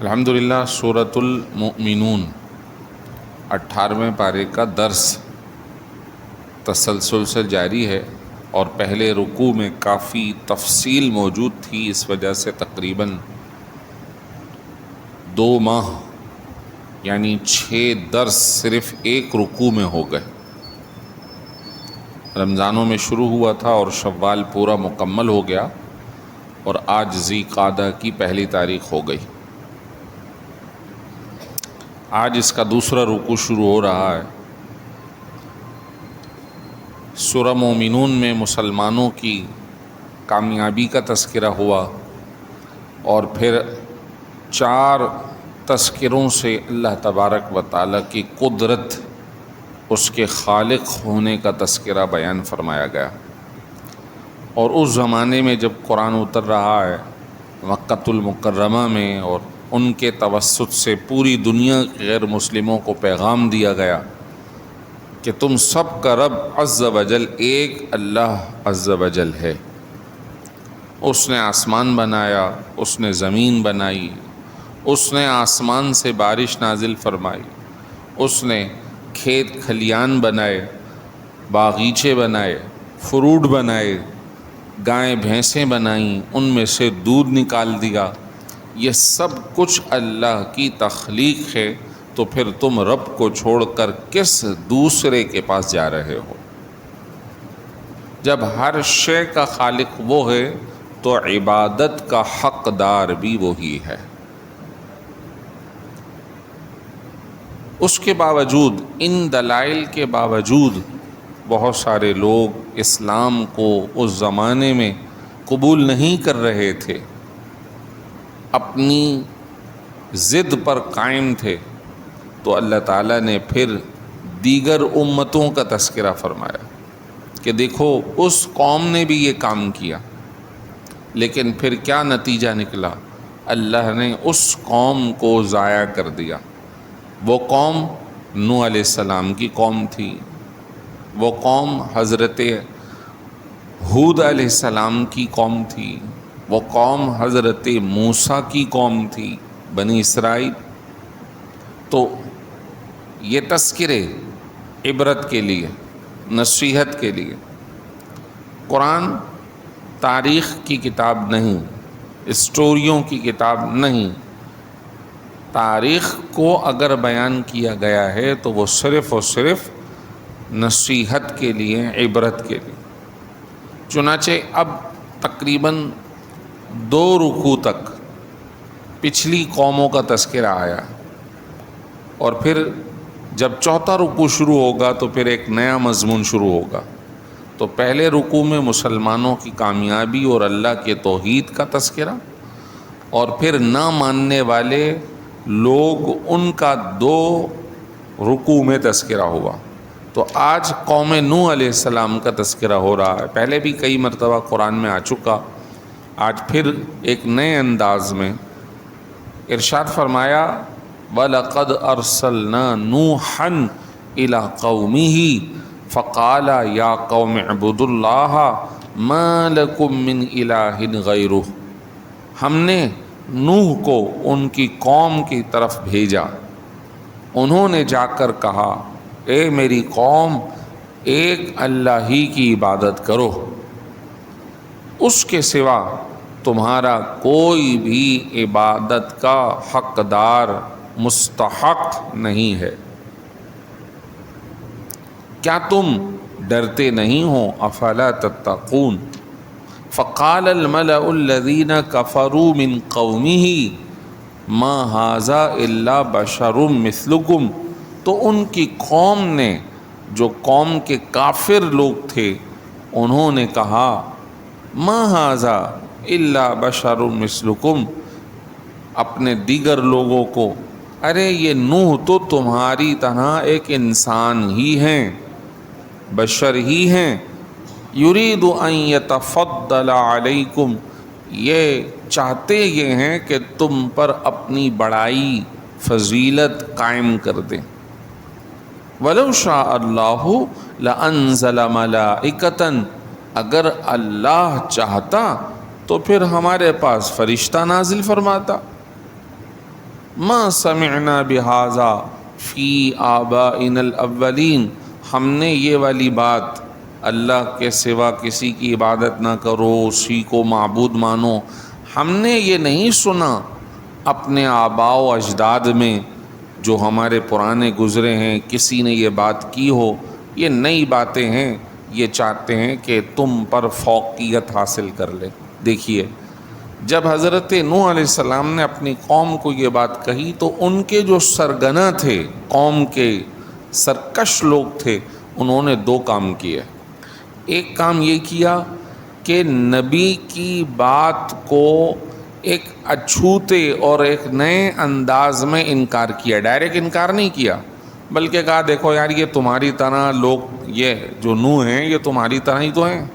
الحمدللہ سورۃ المؤمنون 18ویں پارے کا درس تسلسل سے جاری ہے، اور پہلے رکوع میں کافی تفصیل موجود تھی، اس وجہ سے تقریباً 2 ماہ یعنی 6 درس صرف ایک رکوع میں ہو گئے۔ رمضانوں میں شروع ہوا تھا اور شوال پورا مکمل ہو گیا، اور آج ذی قعدہ کی پہلی تاریخ ہو گئی۔ آج اس کا دوسرا رکوع شروع ہو رہا ہے۔ سورہ مومنون میں مسلمانوں کی کامیابی کا تذکرہ ہوا، اور پھر 4 تذکروں سے اللہ تبارک و تعالیٰ کی قدرت، اس کے خالق ہونے کا تذکرہ بیان فرمایا گیا۔ اور اس زمانے میں جب قرآن اتر رہا ہے مکۃ المکرمہ میں، اور ان کے توسط سے پوری دنیا کے غیر مسلموں کو پیغام دیا گیا کہ تم سب کا رب عز و جل ایک اللہ عز و جل ہے۔ اس نے آسمان بنایا، اس نے زمین بنائی، اس نے آسمان سے بارش نازل فرمائی، اس نے کھیت کھلیان بنائے، باغیچے بنائے، فروٹ بنائے، گائیں بھینسیں بنائیں، ان میں سے دودھ نکال دیا۔ یہ سب کچھ اللہ کی تخلیق ہے، تو پھر تم رب کو چھوڑ کر کس دوسرے کے پاس جا رہے ہو؟ جب ہر شے کا خالق وہ ہے تو عبادت کا حقدار بھی وہی ہے۔ اس کے باوجود، ان دلائل کے باوجود، بہت سارے لوگ اسلام کو اس زمانے میں قبول نہیں کر رہے تھے، اپنی ضد پر قائم تھے۔ تو اللہ تعالیٰ نے پھر دیگر امتوں کا تذکرہ فرمایا کہ دیکھو اس قوم نے بھی یہ کام کیا، لیکن پھر کیا نتیجہ نکلا؟ اللہ نے اس قوم کو ضائع کر دیا۔ وہ قوم نوح علیہ السلام کی قوم تھی، وہ قوم حضرت ہود علیہ السلام کی قوم تھی، وہ قوم حضرت موسیٰ کی قوم تھی، بنی اسرائیل۔ تو یہ تذکرے عبرت کے لیے، نصیحت کے لیے۔ قرآن تاریخ کی کتاب نہیں، اسٹوریوں کی کتاب نہیں۔ تاریخ کو اگر بیان کیا گیا ہے تو وہ صرف اور صرف نصیحت کے لیے، عبرت کے لیے۔ چنانچہ اب تقریباً 2 رکوع تک پچھلی قوموں کا تذکرہ آیا، اور پھر جب 4تھا رکوع شروع ہوگا تو پھر ایک نیا مضمون شروع ہوگا۔ تو پہلے رکوع میں مسلمانوں کی کامیابی اور اللہ کے توحید کا تذکرہ، اور پھر نہ ماننے والے لوگ، ان کا 2 رکوع میں تذکرہ ہوا۔ تو آج قوم نوح علیہ السلام کا تذکرہ ہو رہا ہے۔ پہلے بھی کئی مرتبہ قرآن میں آ چکا، آج پھر ایک نئے انداز میں۔ ارشاد فرمایا وَلَقَدْ أَرْسَلْنَا نُوحًا إِلَىٰ قَوْمِهِ فَقَالَ يَا قَوْمِ اعْبُدُوا اللَّهَ مَا لَكُم مِّنْ إِلَٰهٍ غَيْرُهُ۔ ہم نے نوح کو ان کی قوم کی طرف بھیجا، انہوں نے جا کر کہا اے میری قوم، ایک اللہ ہی کی عبادت کرو، اس کے سوا تمہارا کوئی بھی عبادت کا حقدار، مستحق نہیں ہے۔ کیا تم ڈرتے نہیں ہو؟ افلا تتقون۔ فقال الملأ الذین کفروا من قومه ما ھذا الا بشر مثلکم۔ تو ان کی قوم نے، جو قوم کے کافر لوگ تھے، انہوں نے کہا ما ھذا الا بشر مثلکم، اپنے دیگر لوگوں کو، ارے یہ نوح تو تمہاری طرح ایک انسان ہی ہیں، بشر ہی ہیں۔ یرید ان یتفضل علیکم، یہ چاہتے یہ ہیں کہ تم پر اپنی بڑائی، فضیلت قائم کر دیں۔ وَلَوْ شَاءَ اللَّهُ لَأَنزَلَ مَلَائِكَةً، اگر اللہ چاہتا تو پھر ہمارے پاس فرشتہ نازل فرماتا۔ ما سمعنا بہذا فی آبائنا الاولین، ہم نے یہ والی بات اللہ کے سوا کسی کی عبادت نہ کرو، اسی کو معبود مانو، ہم نے یہ نہیں سنا اپنے آباء و اجداد میں جو ہمارے پرانے گزرے ہیں کسی نے یہ بات کی ہو۔ یہ نئی باتیں ہیں، یہ چاہتے ہیں کہ تم پر فوقیت حاصل کر لے۔ دیکھیے، جب حضرت نوح علیہ السلام نے اپنی قوم کو یہ بات کہی تو ان کے جو سرگنا تھے، قوم کے سرکش لوگ تھے، انہوں نے دو کام کیے۔ ایک کام یہ کیا کہ نبی کی بات کو ایک اچھوتے اور ایک نئے انداز میں انکار کیا، ڈائریکٹ انکار نہیں کیا، بلکہ کہا دیکھو یار یہ تمہاری طرح لوگ، یہ جو نوح ہیں یہ تمہاری طرح ہی تو ہیں،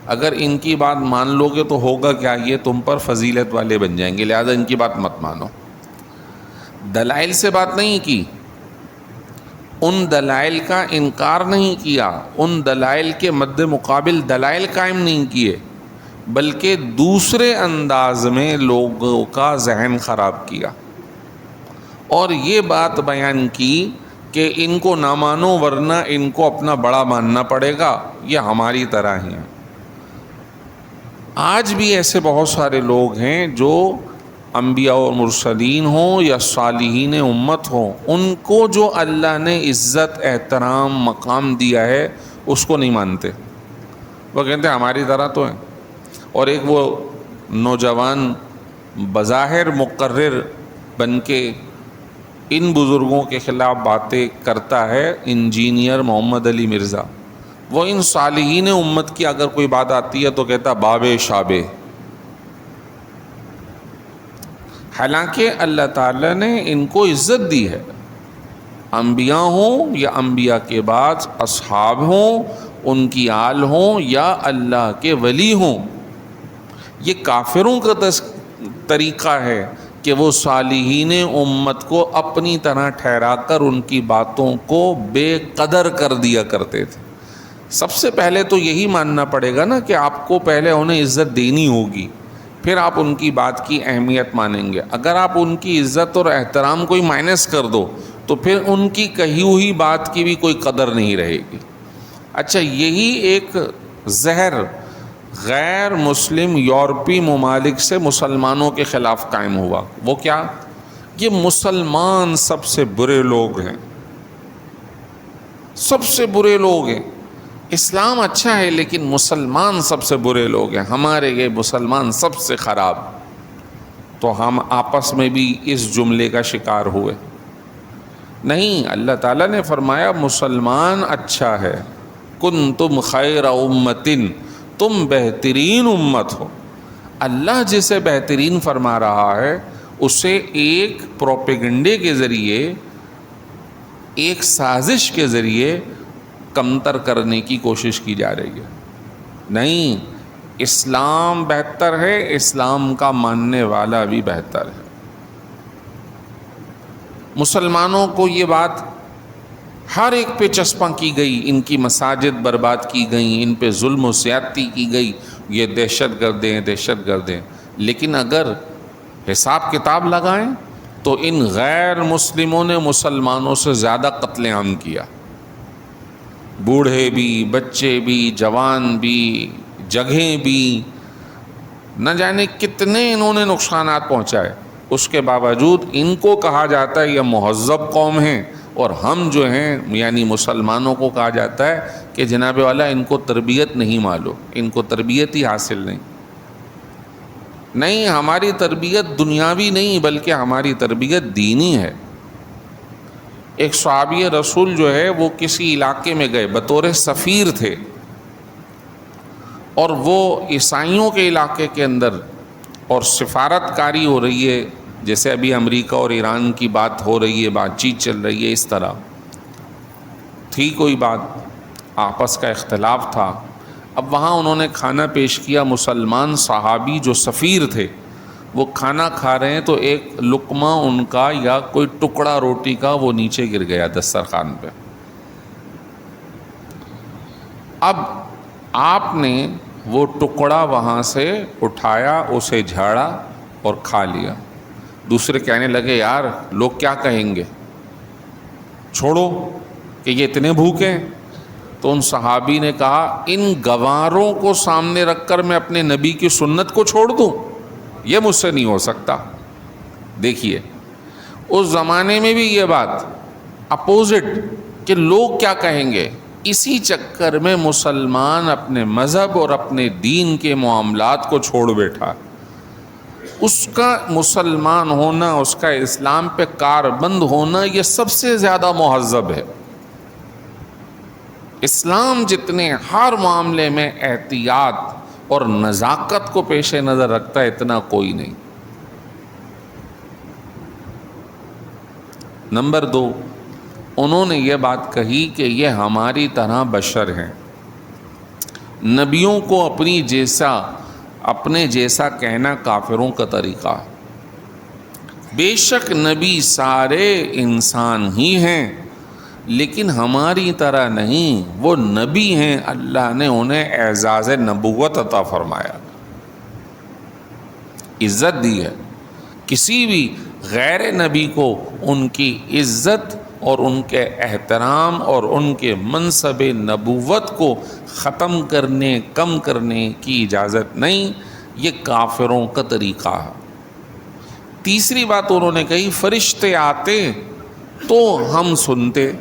اگر ان کی بات مان لو گے تو ہوگا کیا، یہ تم پر فضیلت والے بن جائیں گے، لہذا ان کی بات مت مانو۔ دلائل سے بات نہیں کی، ان دلائل کا انکار نہیں کیا، ان دلائل کے مد مقابل دلائل قائم نہیں کیے، بلکہ دوسرے انداز میں لوگوں کا ذہن خراب کیا اور یہ بات بیان کی کہ ان کو نہ مانو ورنہ ان کو اپنا بڑا ماننا پڑے گا، یہ ہماری طرح ہی ہیں۔ آج بھی ایسے بہت سارے لوگ ہیں جو انبیاء اور مرسلین ہوں یا صالحین امت ہوں، ان کو جو اللہ نے عزت، احترام، مقام دیا ہے اس کو نہیں مانتے، وہ کہتے ہیں ہماری طرح تو ہیں۔ اور ایک وہ نوجوان بظاہر مقرر بن کے ان بزرگوں کے خلاف باتیں کرتا ہے، انجینئر محمد علی مرزا، وہ ان صالحین امت کی اگر کوئی بات آتی ہے تو کہتا بابے شابے، حالانکہ اللہ تعالیٰ نے ان کو عزت دی ہے، انبیاء ہوں یا انبیاء کے بعد اصحاب ہوں، ان کی آل ہوں یا اللہ کے ولی ہوں۔ یہ کافروں کا طریقہ ہے کہ وہ صالحین امت کو اپنی طرح ٹھہرا کر ان کی باتوں کو بے قدر کر دیا کرتے تھے۔ سب سے پہلے تو یہی ماننا پڑے گا نا کہ آپ کو پہلے انہیں عزت دینی ہوگی، پھر آپ ان کی بات کی اہمیت مانیں گے۔ اگر آپ ان کی عزت اور احترام کو ہی مائنس کر دو تو پھر ان کی کہی ہوئی بات کی بھی کوئی قدر نہیں رہے گی۔ اچھا، یہی ایک زہر غیر مسلم یورپی ممالک سے مسلمانوں کے خلاف قائم ہوا۔ وہ کیا؟ یہ مسلمان سب سے برے لوگ ہیں، سب سے برے لوگ ہیں، اسلام اچھا ہے لیکن مسلمان سب سے برے لوگ ہیں، ہمارے یہ مسلمان سب سے خراب۔ تو ہم آپس میں بھی اس جملے کا شکار ہوئے۔ نہیں، اللہ تعالیٰ نے فرمایا مسلمان اچھا ہے، کنتم خیر امتن، تم بہترین امت ہو۔ اللہ جسے بہترین فرما رہا ہے اسے ایک پروپیگنڈے کے ذریعے، ایک سازش کے ذریعے کمتر کرنے کی کوشش کی جا رہی ہے۔ نہیں، اسلام بہتر ہے، اسلام کا ماننے والا بھی بہتر ہے۔ مسلمانوں کو یہ بات ہر ایک پہ چسپاں کی گئی، ان کی مساجد برباد کی گئیں، ان پہ ظلم و زیادتی کی گئی، یہ دہشت گرد ہیں، دہشت گرد ہیں۔ لیکن اگر حساب کتاب لگائیں تو ان غیر مسلموں نے مسلمانوں سے زیادہ قتل عام کیا، بوڑھے بھی، بچے بھی، جوان بھی، جگہیں بھی، نہ جانے کتنے انہوں نے نقصانات پہنچائے۔ اس کے باوجود ان کو کہا جاتا ہے یہ مہذب قوم ہیں، اور ہم جو ہیں یعنی مسلمانوں کو کہا جاتا ہے کہ جناب والا ان کو تربیت نہیں معلوم، ان کو تربیت ہی حاصل نہیں۔ نہیں، ہماری تربیت دنیاوی نہیں بلکہ ہماری تربیت دینی ہے۔ ایک صحابی رسول جو ہے وہ کسی علاقے میں گئے، بطور سفیر تھے، اور وہ عیسائیوں کے علاقے کے اندر اور سفارت کاری ہو رہی ہے، جیسے ابھی امریکہ اور ایران کی بات ہو رہی ہے، بات چیت چل رہی ہے، اس طرح تھی کوئی بات، آپس کا اختلاف تھا۔ اب وہاں انہوں نے کھانا پیش کیا، مسلمان صحابی جو سفیر تھے وہ کھانا کھا رہے ہیں تو ایک لقمہ ان کا یا کوئی ٹکڑا روٹی کا وہ نیچے گر گیا دسترخوان پہ۔ اب آپ نے وہ ٹکڑا وہاں سے اٹھایا، اسے جھاڑا اور کھا لیا۔ دوسرے کہنے لگے یار لوگ کیا کہیں گے، چھوڑو کہ یہ اتنے بھوکے ہیں۔ تو ان صحابی نے کہا ان گواروں کو سامنے رکھ کر میں اپنے نبی کی سنت کو چھوڑ دوں، یہ مجھ سے نہیں ہو سکتا۔ دیکھیے اس زمانے میں بھی یہ بات اپوزٹ کہ لوگ کیا کہیں گے، اسی چکر میں مسلمان اپنے مذہب اور اپنے دین کے معاملات کو چھوڑ بیٹھا۔ اس کا مسلمان ہونا، اس کا اسلام پہ کاربند ہونا، یہ سب سے زیادہ مہذب ہے۔ اسلام جتنے ہر معاملے میں احتیاط اور نزاکت کو پیش نظر رکھتا ہے اتنا کوئی نہیں۔ نمبر 2، انہوں نے یہ بات کہی کہ یہ ہماری طرح بشر ہیں، نبیوں کو اپنے جیسا کہنا کافروں کا طریقہ۔ بے شک نبی سارے انسان ہی ہیں لیکن ہماری طرح نہیں، وہ نبی ہیں، اللہ نے انہیں اعزاز نبوت عطا فرمایا، عزت دی ہے۔ کسی بھی غیر نبی کو ان کی عزت اور ان کے احترام اور ان کے منصب نبوت کو ختم کرنے، کم کرنے کی اجازت نہیں، یہ کافروں کا طریقہ ہے۔ تیسری بات انہوں نے کہی فرشتے آتے تو ہم سنتے۔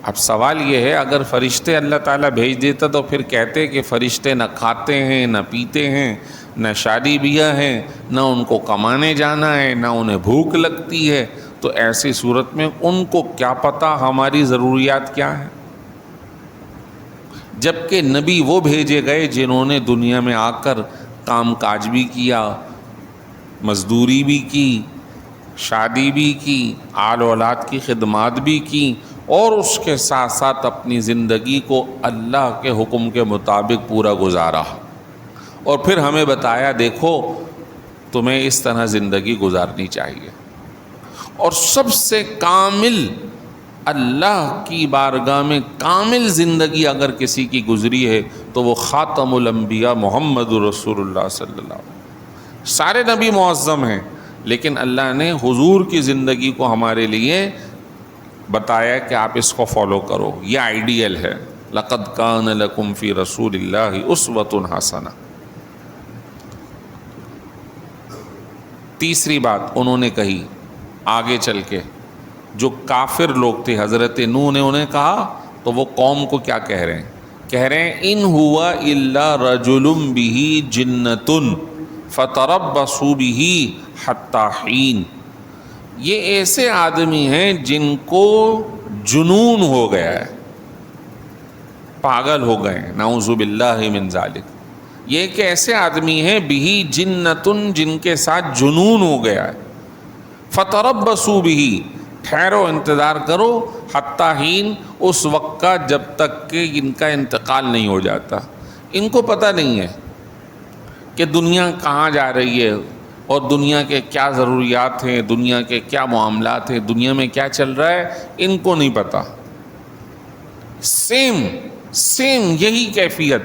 اب سوال یہ ہے اگر فرشتے اللہ تعالیٰ بھیج دیتا تو پھر کہتے کہ فرشتے نہ کھاتے ہیں نہ پیتے ہیں نہ شادی بیاہ ہیں نہ ان کو کمانے جانا ہے نہ انہیں بھوک لگتی ہے، تو ایسی صورت میں ان کو کیا پتہ ہماری ضروریات کیا ہیں؟ جبکہ نبی وہ بھیجے گئے جنہوں نے دنیا میں آ کر کام کاج بھی کیا، مزدوری بھی کی، شادی بھی کی، آل اولاد کی خدمات بھی کی، اور اس کے ساتھ ساتھ اپنی زندگی کو اللہ کے حکم کے مطابق پورا گزارا، اور پھر ہمیں بتایا دیکھو تمہیں اس طرح زندگی گزارنی چاہیے۔ اور سب سے کامل اللہ کی بارگاہ میں کامل زندگی اگر کسی کی گزری ہے تو وہ خاتم الانبیاء محمد رسول اللہ صلی اللہ علیہ وسلم۔ سارے نبی معظم ہیں لیکن اللہ نے حضور کی زندگی کو ہمارے لیے بتایا کہ آپ اس کو فالو کرو، یہ آئیڈیل ہے۔ لَقَدْ كَانَ لَكُمْ فِي رَسُولِ اللَّهِ أُسْوَةٌ حَسَنَةٌ۔ تیسری بات انہوں نے کہی آگے چل کے، جو کافر لوگ تھے حضرت نوح نے انہیں کہا تو وہ قوم کو کیا کہہ رہے ہیں؟ کہہ رہے ہیں ان ہوا الا رجل بہ جنۃ فتربصوا بہ حتی حین۔ یہ ایسے آدمی ہیں جن کو جنون ہو گیا ہے، پاگل ہو گئے ہیں، نعوذ باللہ من ذالک۔ یہ ایک ایسے آدمی ہیں بہ جنۃ جن کے ساتھ جنون ہو گیا ہے، فتربصوا بہ، ٹھہرو انتظار کرو، حتی حین، اس وقت کا جب تک کہ ان کا انتقال نہیں ہو جاتا۔ ان کو پتہ نہیں ہے کہ دنیا کہاں جا رہی ہے اور دنیا کے کیا ضروریات ہیں، دنیا کے کیا معاملات ہیں، دنیا میں کیا چل رہا ہے، ان کو نہیں پتہ۔ سیم یہی کیفیت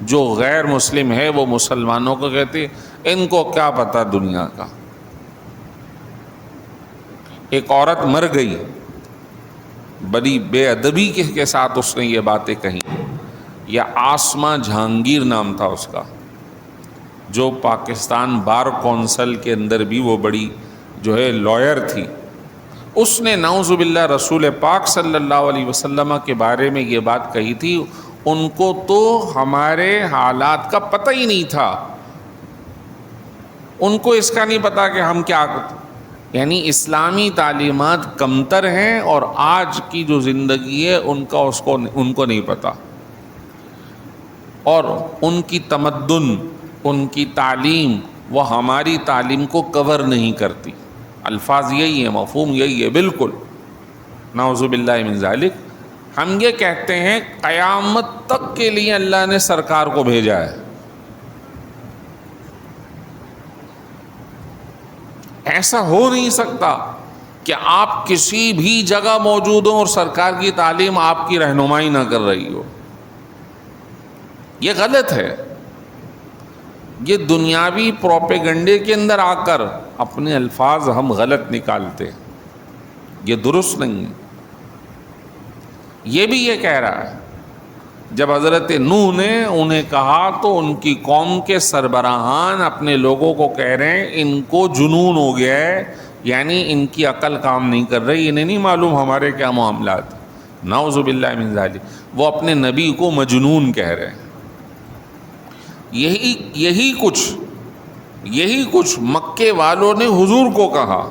جو غیر مسلم ہے وہ مسلمانوں کو کہتے ان کو کیا پتہ دنیا کا۔ ایک عورت مر گئی، بڑی بے ادبی کے ساتھ اس نے یہ باتیں کہیں، یا آسمہ جہانگیر نام تھا اس کا، جو پاکستان بار کونسل کے اندر بھی وہ بڑی جو ہے لائر تھی۔ اس نے نعوذ باللہ رسول پاک صلی اللہ علیہ وسلم کے بارے میں یہ بات کہی تھی۔ ان کو تو ہمارے حالات کا پتہ ہی نہیں تھا، ان کو اس کا نہیں پتا کہ ہم کیا، یعنی اسلامی تعلیمات کمتر ہیں اور آج کی جو زندگی ہے ان کو نہیں پتا، اور ان کی تمدن، ان کی تعلیم وہ ہماری تعلیم کو کور نہیں کرتی۔ الفاظ یہی ہے، مفہوم یہی ہے بالکل، نعوذ باللہ من ذالک۔ ہم یہ کہتے ہیں قیامت تک کے لیے اللہ نے سرکار کو بھیجا ہے، ایسا ہو نہیں سکتا کہ آپ کسی بھی جگہ موجود ہوں اور سرکار کی تعلیم آپ کی رہنمائی نہ کر رہی ہو، یہ غلط ہے۔ یہ دنیاوی پروپیگنڈے کے اندر آ کر اپنے الفاظ ہم غلط نکالتے ہیں، یہ درست نہیں ہے۔ یہ بھی یہ کہہ رہا ہے، جب حضرت نوح نے انہیں کہا تو ان کی قوم کے سربراہان اپنے لوگوں کو کہہ رہے ہیں ان کو جنون ہو گیا ہے، یعنی ان کی عقل کام نہیں کر رہی، انہیں نہیں معلوم ہمارے کیا معاملات، نعوذ باللہ من ذالک۔ وہ اپنے نبی کو مجنون کہہ رہے ہیں۔ یہی کچھ مکے والوں نے حضور کو کہا۔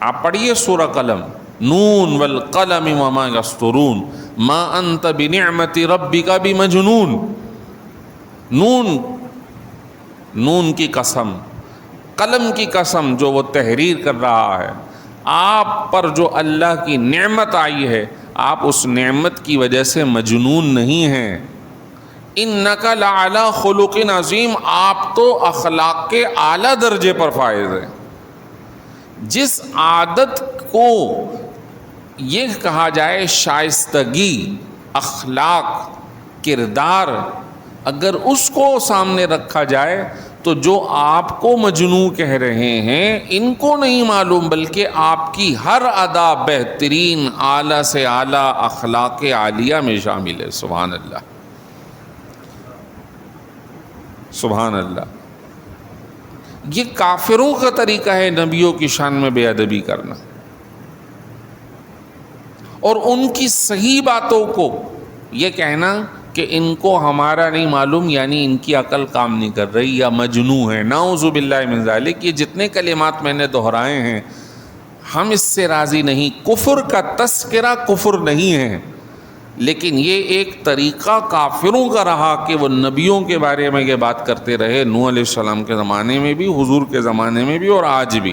آپ پڑھیے سورہ قلم، نون والقلم وما یسطرون ما انت بنعمت ربک بمجنون۔ نون کی قسم، قلم کی قسم جو وہ تحریر کر رہا ہے، آپ پر جو اللہ کی نعمت آئی ہے آپ اس نعمت کی وجہ سے مجنون نہیں ہیں۔ انک لعلی خلق عظیم، آپ تو اخلاق کے اعلیٰ درجے پر فائز ہیں۔ جس عادت کو یہ کہا جائے شائستگی، اخلاق، کردار، اگر اس کو سامنے رکھا جائے تو جو آپ کو مجنون کہہ رہے ہیں ان کو نہیں معلوم، بلکہ آپ کی ہر ادا بہترین اعلیٰ سے اعلیٰ اخلاق عالیہ میں شامل ہے۔ سبحان اللہ، سبحان اللہ۔ یہ کافروں کا طریقہ ہے نبیوں کی شان میں بے ادبی کرنا، اور ان کی صحیح باتوں کو یہ کہنا کہ ان کو ہمارا نہیں معلوم، یعنی ان کی عقل کام نہیں کر رہی یا مجنون ہے، نعوذ باللہ من ذالک۔ یہ جتنے کلمات میں نے دہرائے ہیں ہم اس سے راضی نہیں۔ کفر کا تذکرہ کفر نہیں ہے، لیکن یہ ایک طریقہ کافروں کا رہا کہ وہ نبیوں کے بارے میں یہ بات کرتے رہے، نوح علیہ السلام کے زمانے میں بھی، حضور کے زمانے میں بھی، اور آج بھی۔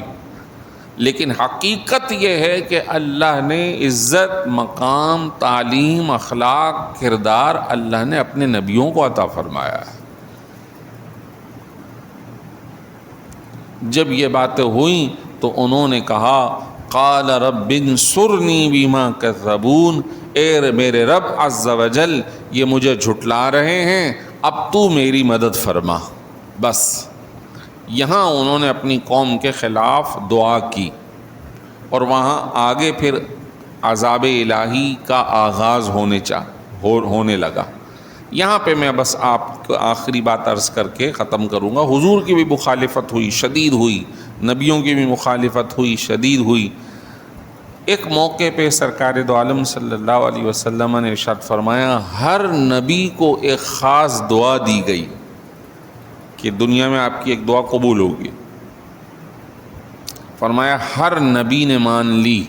لیکن حقیقت یہ ہے کہ اللہ نے عزت، مقام، تعلیم، اخلاق، کردار اللہ نے اپنے نبیوں کو عطا فرمایا ہے۔ جب یہ باتیں ہوئیں تو انہوں نے کہا قال رب انصرنی بما کذبون، اے میرے رب عز وجل یہ مجھے جھٹلا رہے ہیں، اب تو میری مدد فرما۔ بس یہاں انہوں نے اپنی قوم کے خلاف دعا کی، اور وہاں آگے پھر عذاب الہی کا آغاز ہونے لگا۔ یہاں پہ میں بس آپ کو آخری بات عرض کر کے ختم کروں گا۔ حضور کی بھی مخالفت ہوئی، شدید ہوئی، نبیوں کی بھی مخالفت ہوئی، شدید ہوئی۔ ایک موقع پہ سرکار دو عالم صلی اللہ علیہ وسلم نے ارشاد فرمایا، ہر نبی کو ایک خاص دعا دی گئی کہ دنیا میں آپ کی ایک دعا قبول ہوگی۔ فرمایا ہر نبی نے مان لی۔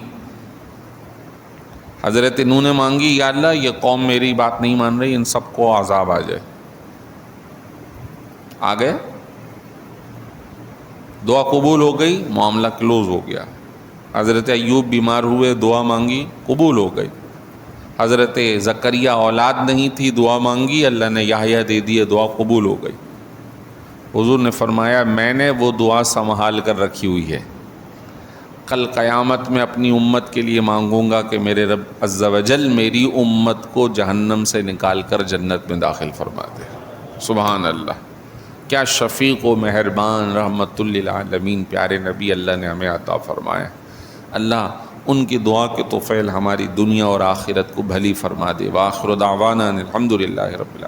حضرت نوح نے مانگی، یا اللہ یہ قوم میری بات نہیں مان رہی، ان سب کو عذاب آ جائے۔ آ گئے، دعا قبول ہو گئی، معاملہ کلوز ہو گیا۔ حضرت ایوب بیمار ہوئے، دعا مانگی، قبول ہو گئی۔ حضرت زکریا اولاد نہیں تھی، دعا مانگی، اللہ نے یحییٰ دے دیے، دعا قبول ہو گئی۔ حضور نے فرمایا میں نے وہ دعا سنبھال کر رکھی ہوئی ہے، کل قیامت میں اپنی امت کے لیے مانگوں گا کہ میرے رب عز وجل میری امت کو جہنم سے نکال کر جنت میں داخل فرما دے۔ سبحان اللہ، کیا شفیق و مہربان رحمت للعالمین پیارے نبی اللہ نے ہمیں عطا فرمایا۔ اللہ ان کی دعا کے طفیل ہماری دنیا اور آخرت کو بھلی فرما دے۔ وآخر دعوانا الحمدللہ رب العالمین۔